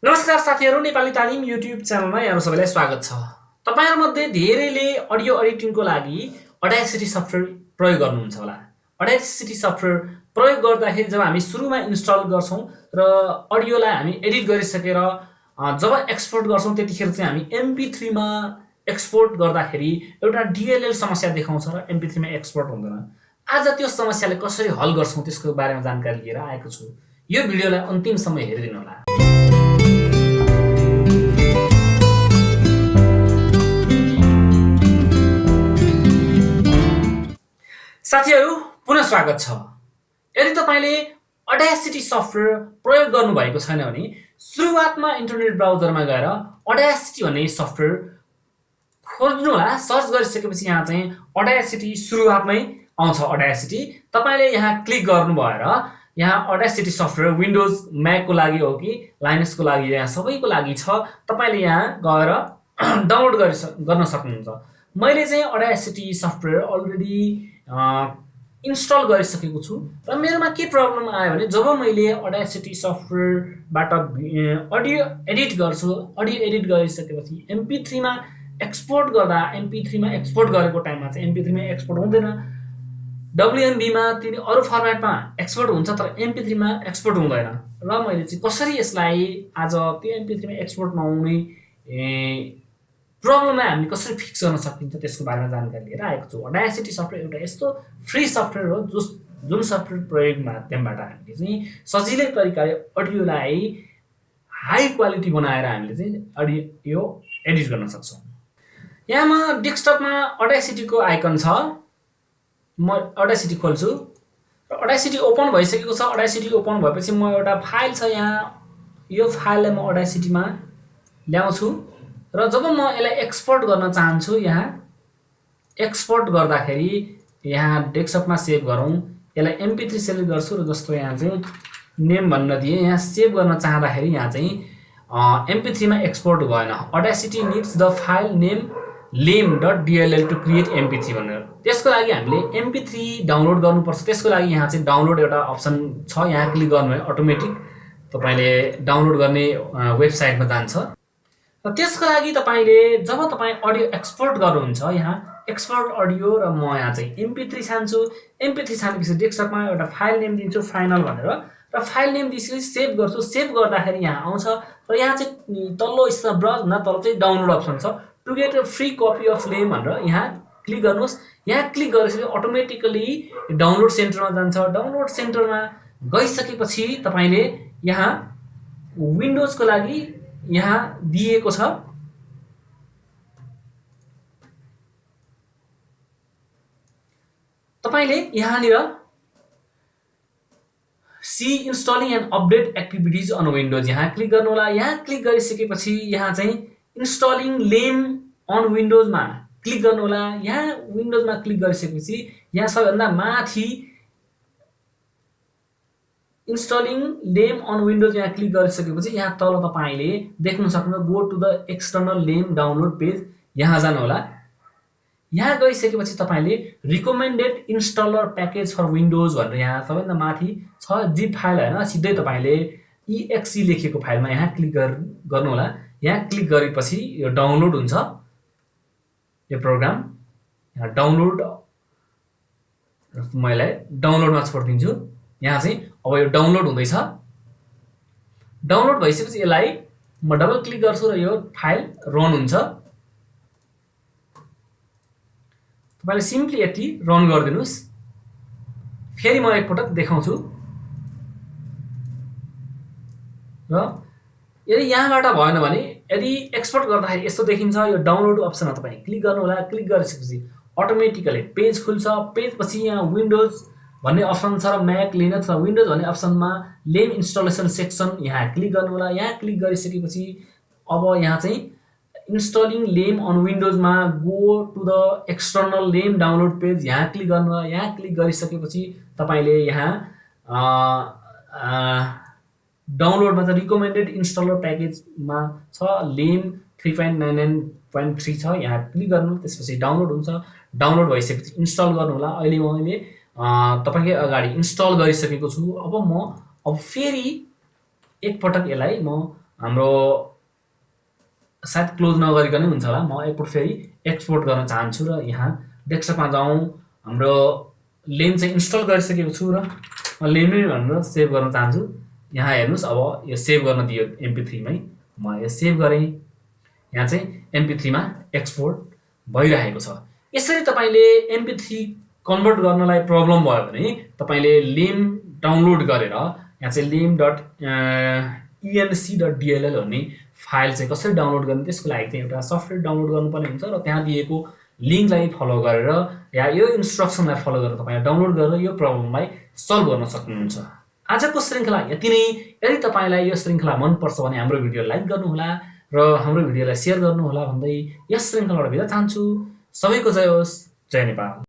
नमस्कार साथीहरु, नेपाली तालिम युट्युब च्यानलमा यहाँहरु सबैलाई स्वागत छ। तपाईहरुमध्ये धेरैले अडियो एडिटिङको लागि Audacity सफ्टवेयर प्रयोग गर्नुहुन्छ होला। Audacity सफ्टवेयर प्रयोग गर्दाखेरि जब हामी सुरुमा इन्स्टल गर्छौं र अडियोलाई हामी एडिट गरिसकेर जब एक्सपोर्ट गर्छौं त्यतिखेर चाहिँ हामी MP3 मा एक्सपोर्ट गर्दाखेरि एउटा DLL समस्या देखाउँछ र MP3 मा एक्सपोर्ट हुँदैन। आज त्यो समस्यालाई कसरी हल गर्छौं त्यसको बारेमा जानकारी लिएर आएको छु। यो भिडियोलाई अन्तिमसम्म हेरिदिनु होला। साथीहरु, पुनः स्वागत छ। यदि तपाईले Audacity सफ्टवेयर प्रयोग गर्नु भएको छैन भने सुरुवातमा इन्टरनेट ब्राउजरमा गएर Audacity भन्ने सफ्टवेयर खोज्नु होला। सर्च गरिसकेपछि यहाँ चाहिँ Audacity सुरुवातमै आउँछ। Audacity तपाईले यहाँ क्लिक गर्नु भएर यहाँ Audacity सफ्टवेयर विन्डोज म्याक को लागि हो कि लाइनक्स को लागि यहाँ सबैको लागि छ। तपाईले यहाँ गएर डाउनलोड गर्न सक्नुहुन्छ। मैले चाहिँ Audacity सफ्टवेयर अलरेडी इन्स्टल गरिसकेको छु र मेरोमा के प्रब्लम आयो भने जब मैले Audacity सफ्टवेयरबाट अडियो एडिट गर्छु, अडियो एडिट गरिसकेपछि MP3 मा एक्सपोर्ट गर्दा MP3 मा एक्सपोर्ट गरेको टाइममा चाहिँ MP3 मा एक्सपोर्ट हुँदैन। WMV मा तिनी अरु फर्मेटमा एक्सपोर्ट हुन्छ तर MP3 मा एक्सपोर्ट हुँदैन। र मैले चाहिँ कसरी यसलाई आज त्यो MP3 मा एक्सपोर्ट नहुने प्रब्लमलाई हामीले कसरी फिक्स गर्न सकिन्छ त्यसको बारेमा जानकारी लिएर आएको छु। Audacity सफ्टवेयर एउटा यस्तो फ्री सफ्टवेयर हो जुन सफ्टवेयर प्रयोग माध्यमबाट हामीले चाहिँ सजिलै तरिकाले अडियोलाई हाई क्वालिटी बनाएर हामीले चाहिँ अडियो एडिट गर्न सक्छौं। यहाँ म डेस्कटपमा Audacity को आइकन छ। म Audacity खोल्छु र Audacity ओपन भइसकेको छ। Audacity ओपन भएपछि म एउटा फाइल छ यहाँ, यो फाइललाई म Audacity मा ल्याउँछु र जब म यसलाई एक्सपोर्ट गर्न चाहन्छु यहाँ एक्सपोर्ट गर्दाखेरि यहाँ डेस्कटपमा सेभ गरौँ। यसलाई MP3 सेलेक्ट गर्छु र जस्तो यहाँ चाहिँ नेम भन्न दिए। यहाँ सेभ गर्न चाहँदाखेरि यहाँ चाहिँ MP3 मा एक्सपोर्ट भएन। Audacity needs the file name lame.dll to create MP3 भनेर। त्यसको लागि हामीले MP3 डाउनलोड गर्नुपर्छ। त्यसको लागि यहाँ चाहिँ डाउनलोड एउटा अप्सन छ, यहाँ क्लिक गर्नुभयो अटोमेटिक तपाईले डाउनलोड गर्ने वेबसाइटमा जान्छ। र त्यसको लागि तपाईले जब तपाई अडियो एक्सपोर्ट गर्नुहुन्छ यहाँ एक्सपोर्ट अडियो र म यहाँ चाहिँ MP3 छान्छु। MP3 छानेपछि डेस्कटपमा एउटा फाइल नेम दिन्छु फाइनल भनेर र फाइल नेम दिएपछि सेभ गर्छु। सेभ गर्दाखेरि यहाँ आउँछ र यहाँ चाहिँ तल्लो स्तर ब्राउज न तल चाहिँ डाउनलोड अप्सन छ। To get a free copy of LAME भनेर यहाँ क्लिक गर्नुहोस्। यहाँ क्लिक गरेपछि अटोमेटिकली डाउनलोड सेन्टरमा जान्छ। डाउनलोड सेन्टरमा गइसकेपछि तपाईले यहाँ विन्डोजको लागि यहाँ दिएको छ। तपाईले यहाँनिर see installing and update activities on Windows यहाँ क्लिक गर्नु होला। यहाँ क्लिक गरिसकेपछि यहाँ चाहिँ इन्स्टलिङ लेम अन विन्डोजमा क्लिक गर्नु होला। यहाँ विन्डोजमा क्लिक गरिसकेपछि यहाँ सबैभन्दा माथि इन्स्टलिङ लेम अन विन्डोज यहाँ क्लिक गरिसकेपछि यहाँ तल तपाईले देख्न सक्नुहुन्छ go to the external lame download page, यहाँ जानु होला। यहाँ गइसकेपछि तपाईले recommended installer package for Windows भनेर यहाँ सबैभन्दा माथि छ जिप फाइल हैन, सिधै तपाईले exe लेखेको फाइलमा यहाँ क्लिक गर्नु होला। यहाँ क्लिक गरेपछि यो डाउनलोड हुन्छ यो प्रोग्राम। यहाँ डाउनलोड म यसलाई डाउनलोडमा छोड्दिन्छु। यहाँ चाहिँ अब यो डाउनलोड हुँदैछ। डाउनलोड भइसकेपछि यसलाई म डबल क्लिक गर्छु र यो फाइल रन हुन्छ। तपाईले सिम्पली यति रन गरिदिनुस्। फेरि म एकपटक देखाउँछु र यदि यहाँबाट भएन भने यदि एक्सपोर्ट गर्दाखेरि यस्तो देखिन्छ। यो डाउनलोड अप्सनमा तपाईले क्लिक गर्नु होला। क्लिक गरिसकेपछि अटोमेटिकली पेज खुल्छ। पेज पछि यहाँ विन्डोज भन्ने अप्सन छ र म्याक लिनक्स र विन्डोज भन्ने अप्सनमा लेम इन्स्टलेसन सेक्सन यहाँ क्लिक गर्नु होला। यहाँ क्लिक गरिसकेपछि अब यहाँ चाहिँ इन्स्टलिङ लेम अन विन्डोजमा go to the external lame download page यहाँ क्लिक गर्नु होला। यहाँ क्लिक गरिसकेपछि तपाईले यहाँ डाउनलोडमा चाहिँ रिकमेन्डेड इन्स्टलर प्याकेजमा छ लेम 3.99.3 छ, यहाँ क्लिक गर्नु। त्यसपछि डाउनलोड हुन्छ। डाउनलोड भइसकेपछि इन्स्टल गर्नु होला। अहिले मैले तपाईकै अगाडि इन्स्टल गरिसकेको छु। अब फेरि एक पटक यसलाई म हाम्रो सायद क्लोज नगरिकनै हुन्छ होला। म एकपल्ट फेरि एक्सपोर्ट गर्न चाहन्छु र यहाँ डेस्कटपमा जाउँ। हाम्रो लेम चाहिँ इन्स्टल गरिसकेको छु र लेमै भनेर सेभ गर्न चाहन्छु। यहाँ हेर्नुहोस्, अब यो सेभ गर्न दियो MP3 मै। म यो सेभ गरेँ। यहाँ चाहिँ MP3 मा एक्सपोर्ट भइरहेको छ। यसरी तपाईँले MP3 कन्भर्ट गर्नलाई प्रब्लम भयो भने तपाईँले लेम डाउनलोड गरेर यहाँ चाहिँ lem.enc.dll भन्ने फाइल चाहिँ कसरी डाउनलोड गर्ने, त्यसको लागि चाहिँ एउटा सफ्टवेयर डाउनलोड गर्नुपर्ने हुन्छ र त्यहाँ दिएको लिङ्कलाई फलो गरेर या यो इन्स्ट्रक्सनलाई फलो गरेर तपाईँले डाउनलोड गरेर यो प्रब्लमलाई सल्भ गर्न सक्नुहुन्छ। आजको श्रृङ्खला यति नै। यदि तपाईँलाई यो श्रृङ्खला मनपर्छ भने हाम्रो भिडियो लाइक गर्नुहोला र हाम्रो भिडियोलाई सेयर गर्नुहोला भन्दै यस श्रृङ्खलाबाट बिदा चाहन्छु। सबैको जय होस्। जय नेपाल।